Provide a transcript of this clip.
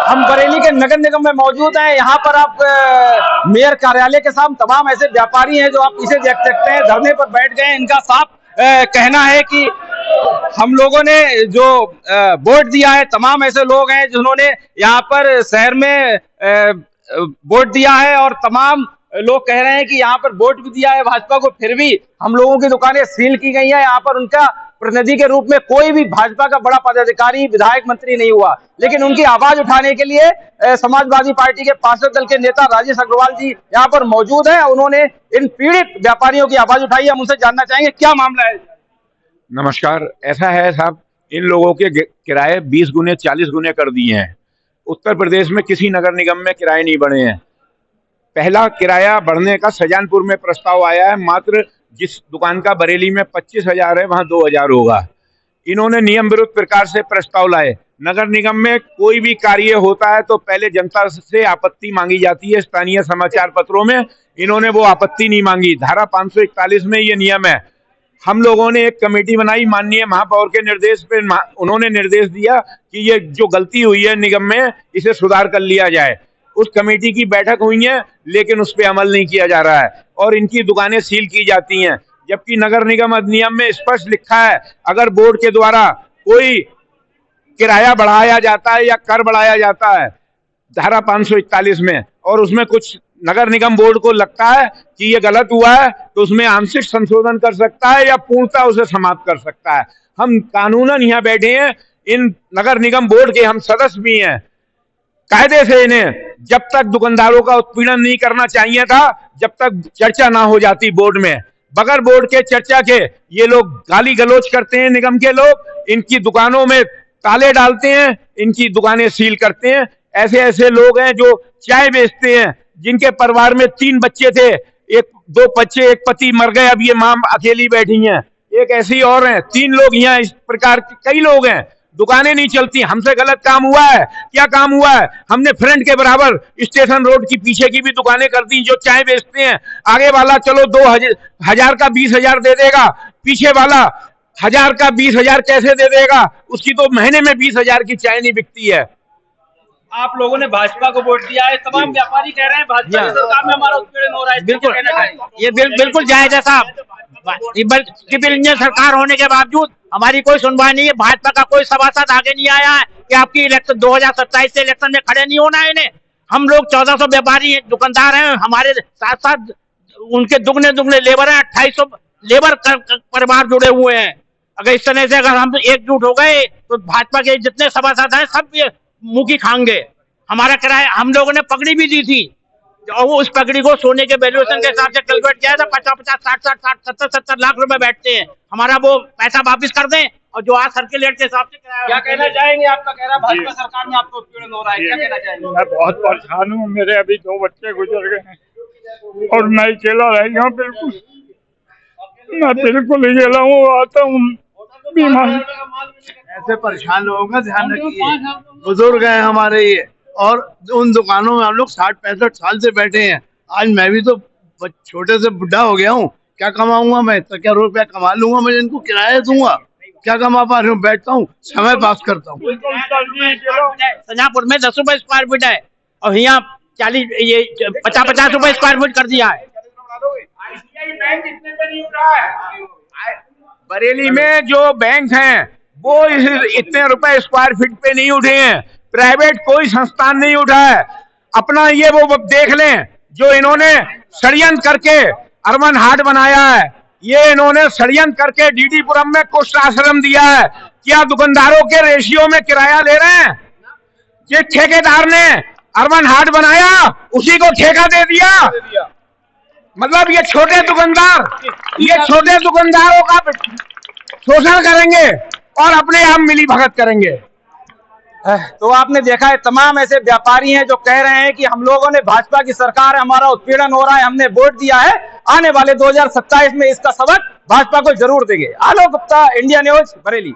हम बरेली के नगर निगम में मौजूद हैं। यहाँ पर आप मेयर कार्यालय के सामने तमाम ऐसे व्यापारी हैं जो आप इसे देख सकते हैं, धरने पर बैठ गए। इनका साफ कहना है कि हम लोगों ने जो वोट दिया है, तमाम ऐसे लोग हैं जिन्होंने यहाँ पर शहर में वोट दिया है और तमाम लोग कह रहे हैं कि यहाँ पर वोट भी दिया है भाजपा को, फिर भी हम लोगों की दुकानें सील की गई हैं। यहाँ पर उनका प्रतिनिधि के रूप में कोई भी भाजपा का बड़ा पदाधिकारी, विधायक, मंत्री नहीं हुआ, लेकिन उनकी आवाज उठाने के लिए समाजवादी पार्टी के पार्षद दल के नेता राजेश अग्रवाल जी यहाँ पर मौजूद हैं। उन्होंने इन पीड़ित व्यापारियों की आवाज उठाई। हम उनसे जानना चाहेंगे क्या मामला है। नमस्कार। ऐसा है साहब, इन लोगों के किराए 20 गुने 40 गुने कर दिए हैं। उत्तर प्रदेश में किसी नगर निगम में किराए नहीं बढ़े हैं। पहला किराया बढ़ने का शाहजहानपुर में प्रस्ताव आया है, मात्र जिस दुकान का बरेली में 25,000 है वहां 2,000 होगा। इन्होंने नियम विरुद्ध प्रकार से प्रस्ताव लाए। नगर निगम में कोई भी कार्य होता है तो पहले जनता से आपत्ति मांगी जाती है। स्थानीय समाचार पत्रों में इन्होंने वो आपत्ति नहीं मांगी। धारा 541 में ये नियम है। हम लोगों ने एक कमेटी बनाई, माननीय महापौर के निर्देश पे उन्होंने निर्देश दिया कि ये जो गलती हुई है निगम में, इसे सुधार कर लिया जाए। उस कमेटी की बैठक हुई है, लेकिन उस पर अमल नहीं किया जा रहा है और इनकी दुकानें सील की जाती हैं, जबकि नगर निगम अधिनियम में स्पष्ट लिखा है अगर बोर्ड के द्वारा कोई किराया बढ़ाया जाता है या कर बढ़ाया जाता है धारा 541 में, और उसमें कुछ नगर निगम बोर्ड को लगता है कि ये गलत हुआ है, तो उसमें आंशिक संशोधन कर सकता है या पूर्णतः उसे समाप्त कर सकता है। हम कानूनन यहाँ बैठे हैं, इन नगर निगम बोर्ड के हम सदस्य भी हैं। कायदे से इन्हें जब तक दुकानदारों का उत्पीड़न नहीं करना चाहिए था, जब तक चर्चा ना हो जाती बोर्ड में, बगैर बोर्ड के चर्चा के ये लोग गाली गलौज करते हैं। निगम के लोग इनकी दुकानों में ताले डालते हैं, इनकी दुकानें सील करते हैं। ऐसे ऐसे लोग हैं जो चाय बेचते हैं, जिनके परिवार में 3 बच्चे थे, 2 बच्चे, एक पति मर गए, अब ये मां अकेली बैठी हैं। एक ऐसी और हैं, 3 लोग यहाँ, इस प्रकार के कई लोग हैं। दुकानें नहीं चलती। हमसे गलत काम हुआ है? क्या काम हुआ है? हमने फ्रंट के बराबर स्टेशन रोड की पीछे की भी दुकानें कर दी जो चाय बेचते हैं। आगे वाला चलो 2,000 का 20,000 दे देगा, पीछे वाला 1,000 का 20,000 कैसे दे देगा? उसकी तो महीने में 20,000 की चाय नहीं बिकती है। आप लोगों ने भाजपा को वोट दिया है, तमाम व्यापारी कह रहे हैं भाजपा की सरकार में हमारा उत्पीड़न हो रहा है। बिल्कुल, ये बिल्कुल जायज है साहब। ट्रिपल इंजन सरकार होने के बावजूद हमारी कोई सुनवाई नहीं है। भाजपा का कोई सभासद आगे नहीं आया है कि आपकी इलेक्शन 2027 से इलेक्शन में खड़े नहीं होना है इन्हें। हम लोग 1400 व्यापारी दुकानदार हैं, हमारे साथ साथ उनके दुगने लेबर हैं। 2800 लेबर परिवार जुड़े हुए हैं। अगर इस तरह से अगर हम एकजुट हो गए तो भाजपा के जितने सभासद हैं सब मुंह की खाएंगे। हमारा किराया, हम लोगों ने पगड़ी भी दी थी और उस पगड़ी को सोने के वैल्यूएशन के हिसाब से कैलकुलेट किया था। 50-50, 60-60, 70-70 लाख रुपए बैठते हैं। हमारा वो पैसा वापस कर दें और जो आज सर्किलेट के हिसाब से क्या कहना चाहेंगे? आपका कह रहा भाजपा सरकार में आपको उत्पीड़न हो रहा है, क्या कहना चाहेंगे? मैं बहुत परेशान हूँ। मेरे अभी 2 बच्चे गुजर गए हैं और मैं अकेला रह गया हूँ। मैं बिल्कुल अकेला हूँ, आता हूँ बीमार। ऐसे परेशान लोगों का ध्यान रखिए। बुजुर्ग हैं हमारे ये, और उन दुकानों में हम लोग 60-65 साल से बैठे हैं। आज मैं भी तो छोटे से बुढ़ा हो गया हूँ, क्या कमाऊंगा मैं? तो क्या रुपया कमा लूंगा मैं, इनको किराया दूंगा? क्या कमा पा रही हूँ? बैठता हूँ, समय पास करता हूँ। शाहजहांपुर में 10 रुपए स्क्वायर फीट है और यहाँ 50-50 रुपए स्क्वायर फीट कर दिया है। बरेली में जो बैंक हैं वो इतने रुपए स्क्वायर फीट पे नहीं उठे हैं। प्राइवेट कोई संस्थान नहीं उठा है। अपना ये वो देख लें जो इन्होंने षड्यंत्र करके अर्बन हाट बनाया है। ये इन्होंने षड्यंत्र करके डीडीपुरम में कुष्ठ आश्रम दिया है। क्या दुकानदारों के रेशियो में किराया ले रहे हैं? ये ठेकेदार ने अर्बन हाट बनाया, उसी को ठेका दे दिया। मतलब ये छोटे दुकानदारों का शोषण करेंगे और अपने आप मिली भगत करेंगे। तो आपने देखा है तमाम ऐसे व्यापारी हैं जो कह रहे हैं कि हम लोगों ने भाजपा की सरकार है, हमारा उत्पीड़न हो रहा है, हमने वोट दिया है, आने वाले 2027 में इसका सबक भाजपा को जरूर देंगे। Alok Gupta, India news, Bareilly.